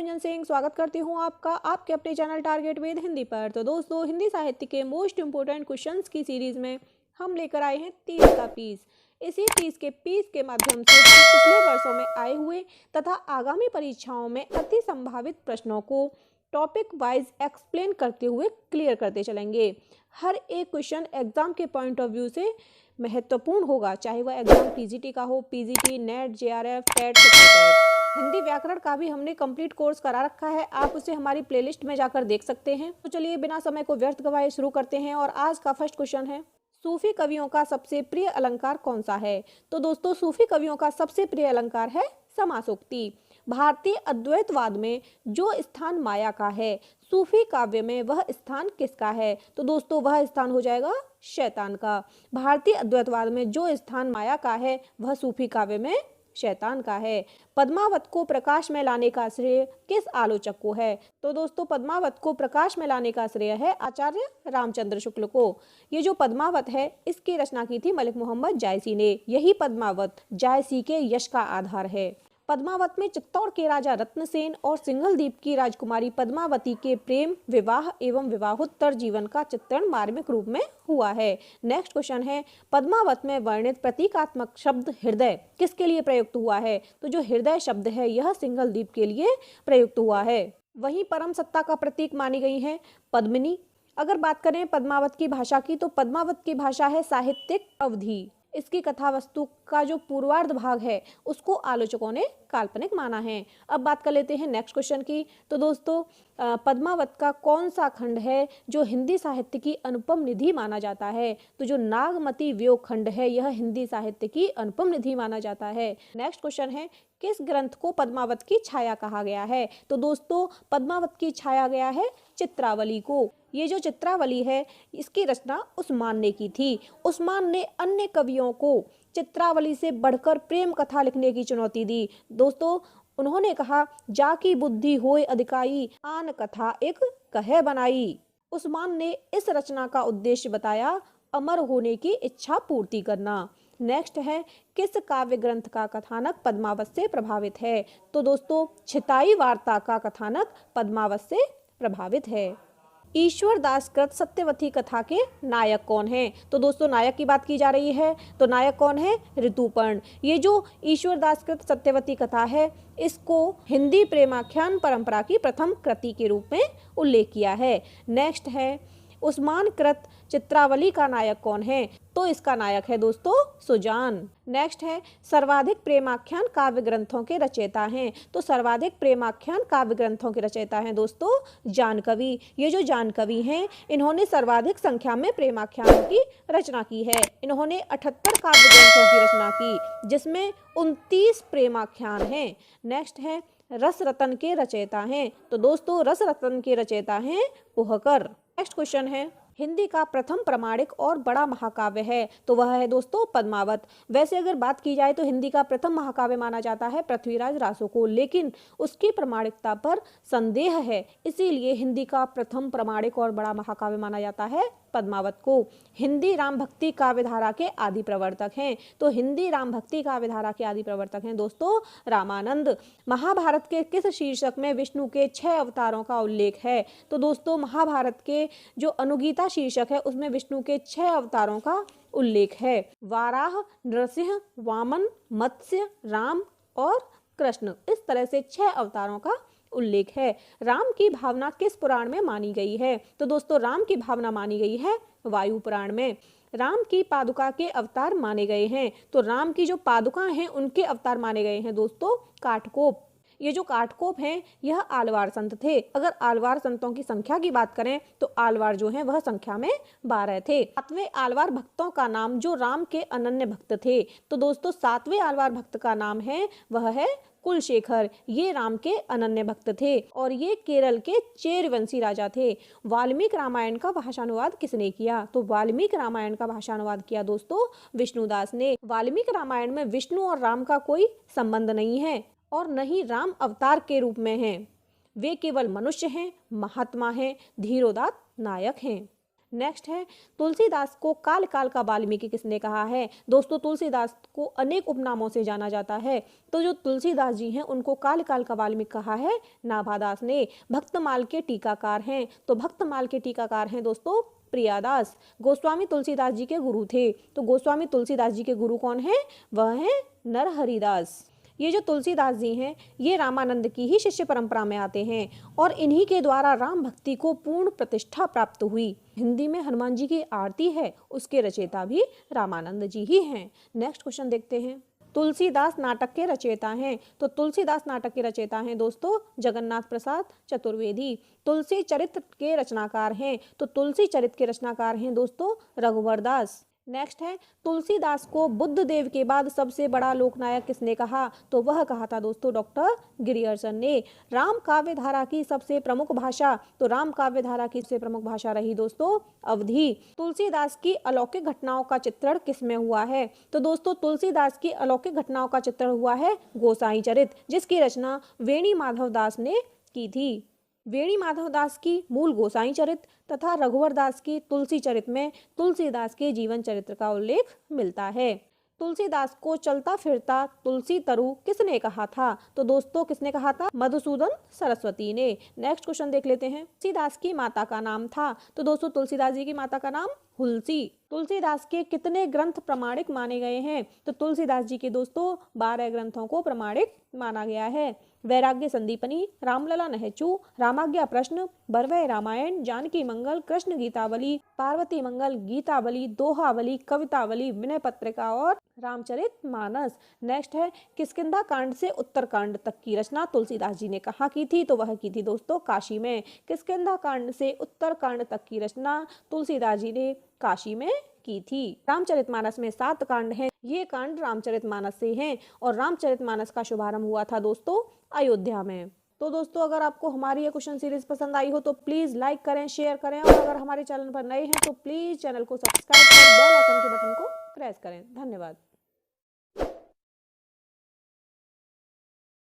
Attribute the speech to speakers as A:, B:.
A: गुंजन सिंह स्वागत करती हूँ आपका आपके अपने चैनल टारगेट विद हिंदी पर। तो दोस्तों, हिंदी साहित्य के मोस्ट इम्पोर्टेंट क्वेश्चंस की सीरीज में हम लेकर आए हैं 30 का पीस। इसी 30 के पीस के माध्यम से हम पिछले वर्षों में आए हुए तथा आगामी परीक्षाओं में अति संभावित प्रश्नों को टॉपिक वाइज एक्सप्लेन करते हुए क्लियर करते चलेंगे। हर एक क्वेश्चन एग्जाम के पॉइंट ऑफ व्यू से महत्वपूर्ण होगा, चाहे वह एग्जाम टीजीटी का हो, PGT, NET, JRF, TET, super TET. Hindi व्याकरण का भी हमने कंप्लीट कोर्स करा रखा है, आप उसे हमारी प्लेलिस्ट में जाकर देख सकते हैं। तो चलिए बिना समय को व्यर्थ गवाए शुरू करते हैं। और आज का फर्स्ट क्वेश्चन है, सूफी कवियों का सबसे प्रिय अलंकार कौन सा है? तो दोस्तों, सूफी कवियों का सबसे प्रिय अलंकार है समासोक्ति। भारतीय अद्वैतवाद में जो स्थान माया का है, सूफी काव्य में वह स्थान किसका है? तो दोस्तों, वह स्थान हो जाएगा शैतान का। भारतीय अद्वैतवाद में जो स्थान माया का है वह सूफी काव्य में शैतान का है। पद्मावत को प्रकाश में लाने का श्रेय किस आलोचक को है? तो दोस्तों, पद्मावत को प्रकाश में लाने का श्रेय है आचार्य रामचंद्र शुक्ल को। ये जो पद्मावत है इसकी रचना की थी मलिक मोहम्मद जायसी ने। यही पद्मावत जायसी के यश का आधार है। पद्मावत में चित्तौड़ के राजा रत्नसेन और सिंघलदीप की राजकुमारी पद्मावती के प्रेम, विवाह एवं विवाहोत्तर जीवन का चित्रण मार्मिक रूप में हुआ है। नेक्स्ट क्वेश्चन है, पद्मावत में वर्णित प्रतीकात्मक शब्द हृदय किसके लिए प्रयुक्त हुआ है? तो जो हृदय शब्द है यह सिंघलदीप के लिए प्रयुक्त हुआ है। वहीं परम सत्ता का प्रतीक मानी गई है पद्मिनी। अगर बात करें पद्मावत की भाषा की, तो पद्मावत की भाषा है साहित्यिक अवधि। इसकी कथा वस्तु का जो पूर्वार्ध भाग है उसको आलोचकों ने काल्पनिक माना है। अब बात कर लेते हैं नेक्स्ट क्वेश्चन की। तो दोस्तों, पद्मावत का कौन सा खंड है जो हिंदी साहित्य की अनुपम निधि माना जाता है? तो जो नागमती वियोग खंड है यह हिंदी साहित्य की अनुपम निधि माना जाता है। नेक्स्ट क्वेश्चन है, किस ग्रंथ को पद्मावत की छाया कहा गया है? तो दोस्तों, पद्मावत की छाया गया है चित्रावली को। ये जो चित्रावली है इसकी रचना उस्मान ने की थी। उस्मान ने अन्य कवियों को चित्रावली से बढ़कर प्रेम कथा लिखने की चुनौती दी। दोस्तों, उन्होंने कहा, जाकी बुद्धि होय अधिकाई, आन कथा एक कहे बनाई। उस्मान ने इस रचना का उद्देश्य बताया अमर होने की इच्छा पूर्ति करना। नेक्स्ट है, किस काव्य ग्रंथ का कथानक पद्मावत से प्रभावित है? तो दोस्तों, छिताई वार्ता का कथानक पद्मावत से प्रभावित है। ईश्वर दास कृत सत्यवती कथा के नायक कौन हैं? तो दोस्तों, नायक की बात की जा रही है, तो नायक कौन है? ऋतुपर्ण। ये जो ईश्वर दास कृत सत्यवती कथा है इसको हिंदी प्रेमाख्यान परंपरा की प्रथम कृति के रूप में उल्लेख किया है। नेक्स्ट है, उस्मान कृत चित्रावली का नायक कौन है? तो इसका नायक है दोस्तों सुजान। नेक्स्ट है, सर्वाधिक प्रेमाख्यान काव्य ग्रंथों के रचयिता हैं। तो सर्वाधिक प्रेमाख्यान काव्य ग्रंथों के रचयिता हैं दोस्तों जानकवि। ये जो जानकवि हैं इन्होंने सर्वाधिक संख्या में प्रेमाख्यानों की रचना की है। इन्होंने 78 काव्य ग्रंथों की रचना की जिसमें 29 प्रेमाख्यान हैं। नेक्स्ट है, रस रतन के रचयिता हैं। तो दोस्तों, रस रतन के रचयिता हैं पुहकर। नेक्स्ट क्वेश्चन है, हिंदी का प्रथम प्रमाणिक और बड़ा महाकाव्य है? तो वह है दोस्तों पद्मावत। वैसे अगर बात की जाए तो हिंदी का प्रथम महाकाव्य माना जाता है पृथ्वीराज रासो को, लेकिन उसकी प्रमाणिकता पर संदेह है, इसीलिए हिंदी का प्रथम प्रमाणिक और बड़ा महाकाव्य माना जाता है पद्मावत को। हिंदी राम भक्ति काव्य धारा के आदि प्रवर्तक हैं। तो हिंदी राम भक्ति काव्य धारा के आदि प्रवर्तक हैं दोस्तों रामानंद। महाभारत के किस शीर्षक में विष्णु के 6 अवतारों का उल्लेख है? तो दोस्तों, महाभारत के जो अनुगीता शीर्षक है उसमें विष्णु के 6 अवतारों का उल्लेख है। वाराह, नरसिंह, वामन, मत्स्य, राम और कृष्ण, इस तरह से 6 अवतारों का उल्लेख है। राम की भावना किस पुराण में मानी गई है? तो दोस्तों, राम की भावना मानी गई है वायु पुराण में। राम की पादुका के अवतार माने गए हैं। तो राम की जो पादुका हैं उनके अवतार माने गए हैं दोस्तों काठकोप। ये जो काठकोप हैं यह आलवार संत थे। अगर आलवार संतों की संख्या की बात करें तो आलवार जो हैं वह संख्या में 12 थे। 7वें आलवार भक्तों का नाम जो राम के अनन्य भक्त थे, तो दोस्तों 7वें आलवार भक्त का नाम है वह है कुलशेखर। ये राम के अनन्य भक्त थे और ये केरल के चेरवंशी राजा थे। वाल्मीकि रामायण का भाषानुवाद किसने किया? तो वाल्मीकि रामायण का भाषानुवाद किया दोस्तों विष्णुदास ने। वाल्मीकि रामायण में विष्णु और राम का कोई संबंध नहीं है और न ही राम अवतार के रूप में हैं। वे केवल मनुष्य हैं, महात्मा हैं, धीरोदात्त नायक हैं। नेक्स्ट है तुलसीदास को काल काल का वाल्मीकि किसने कहा है। दोस्तों तुलसीदास को अनेक उपनामों से जाना जाता है, तो जो तुलसीदास जी हैं उनको काल काल का वाल्मीकि कहा है नाभादास ने। भक्तमाल के टीकाकार हैं, तो भक्तमाल के टीकाकार हैं दोस्तों प्रियादास। गोस्वामी तुलसीदास जी के गुरु थे, तो गोस्वामी तुलसीदास जी के गुरु कौन है, वह है नरहरिदास। ये जो तुलसीदास जी हैं ये रामानंद की ही शिष्य परंपरा में आते हैं और इन्हीं के द्वारा राम भक्ति को पूर्ण प्रतिष्ठा प्राप्त हुई। हिंदी में हनुमान जी की आरती है, उसके रचयिता भी रामानंद जी ही हैं। नेक्स्ट क्वेश्चन देखते हैं। तुलसीदास नाटक के रचयिता हैं, तो तुलसीदास नाटक के रचयिता हैं दोस्तों जगन्नाथ प्रसाद चतुर्वेदी। तुलसी चरित्र के रचनाकार हैं, तो तुलसी चरित्र के रचनाकार हैं दोस्तों रघुवर दास। नेक्स्ट है तुलसीदास को बुद्ध देव के बाद सबसे बड़ा लोकनायक किसने कहा, तो वह कहा था दोस्तों डॉक्टर गिरियर्सन ने। राम काव्य धारा की सबसे प्रमुख भाषा, तो राम काव्य धारा की सबसे प्रमुख भाषा रही दोस्तों अवधी। तुलसीदास की अलौकिक घटनाओं का चित्रण किसमें हुआ है, तो दोस्तों तुलसीदास की अलौकिक घटनाओं का चित्रण हुआ है गोसाई चरित, जिसकी रचना वेणी माधव दास ने की थी। वेणी माधव दास की मूल गोसाई चरित तथा रघुवर दास की तुलसी चरित में तुलसीदास के जीवन चरित्र का उल्लेख मिलता है। तुलसीदास को चलता फिरता तुलसी तरु किसने कहा था, तो दोस्तों किसने कहा था, मधुसूदन सरस्वती ने। नेक्स्ट क्वेश्चन देख लेते हैं। तुलसीदास की माता का नाम था, तो दोस्तों तुलसीदास जी की माता का नाम हुलसी। तुलसीदास के कितने ग्रंथ प्रमाणिक माने गए हैं, तो तुलसीदास जी के दोस्तों 12 ग्रंथों को प्रमाणिक माना गया है। वैराग्य संदीपनी, रामलला नहचू, रामाज्ञा प्रश्न, बरवय रामायण, जानकी मंगल, कृष्ण गीतावली, पार्वती मंगल, गीतावली, दोहावली, कवितावली, विनय पत्रिका और रामचरित मानस। नेक्स्ट है किष्किंधा कांड से उत्तरकांड तक की रचना तुलसीदास जी ने कहाँ की थी, तो वह की थी दोस्तों काशी में। किष्किंधा कांड से उत्तरकांड तक की रचना तुलसीदास जी ने काशी में की थी। रामचरितमानस में 7 कांड हैं, ये कांड रामचरितमानस से हैं और रामचरितमानस का शुभारंभ हुआ था दोस्तों अयोध्या में। तो दोस्तों अगर आपको हमारी ये क्वेश्चन सीरीज पसंद आई हो तो प्लीज लाइक करें, शेयर करें और अगर हमारे चैनल पर नए हैं तो प्लीज चैनल को सब्सक्राइब कर बेल आइकन के बटन को प्रेस करें। धन्यवाद।